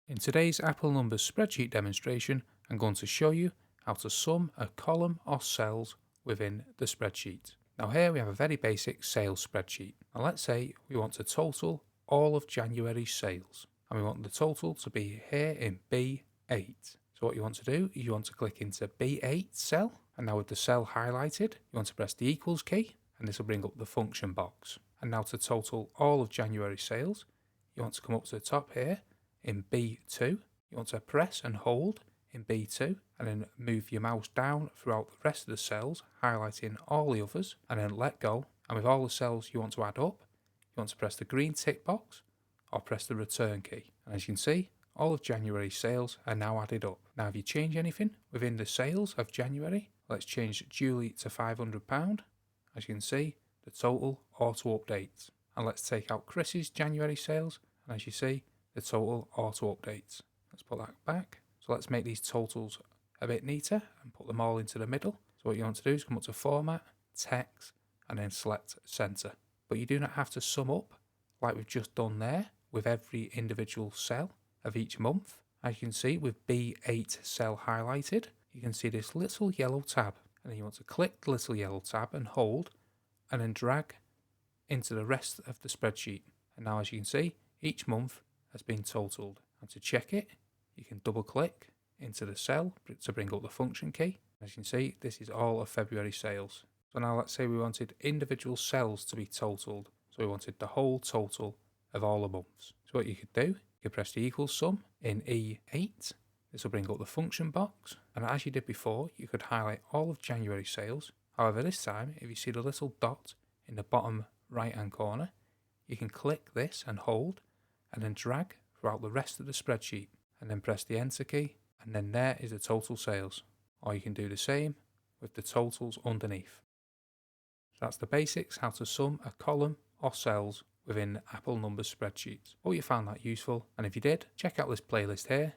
In today's Apple Numbers Spreadsheet demonstration, I'm going to show you how to sum a column or cells within the spreadsheet. Now here we have a very basic sales spreadsheet. Now let's say we want to total all of January's sales, and we want the total to be here in B8. So what you want to do is you want to click into B8 cell, and now with the cell highlighted, you want to press the equals key, and this will bring up the function box. And now to total all of January's sales, you want to come up to the top here in B2, you want to press and hold in B2 and then move your mouse down throughout the rest of the cells, highlighting all the others, and then let go. And with all the cells you want to add up, you want to press the green tick box or press the return key. And as you can see, all of January's sales are now added up. Now if you change anything within the sales of January, let's change Julie to £500. As you can see, the total auto updates. And let's take out Chris's January sales, and as you see, the total auto updates. Let's put that back. So let's make these totals a bit neater and put them all into the middle. So what you want to do is come up to Format, Text, and then select Center. But you do not have to sum up like we've just done there with every individual cell of each month. As you can see with B8 cell highlighted, you can see this little yellow tab. And then you want to click the little yellow tab and hold, and then drag into the rest of the spreadsheet. And now as you can see, each month has been totaled. And to check it, you can double click into the cell to bring up the function key. As you can see, this is all of February sales. So now let's say we wanted individual cells to be totaled. So we wanted the whole total of all the months. So what you could do, you could press the equals sum in E8. This will bring up the function box. And as you did before, you could highlight all of January sales. However, this time, if you see the little dot in the bottom right hand corner, you can click this and hold, and then drag throughout the rest of the spreadsheet, and then press the enter key, and then there is the total sales. Or you can do the same with the totals underneath. So that's the basics, how to sum a column or cells within Apple Numbers Spreadsheets. Hope you found that useful, and if you did, check out this playlist here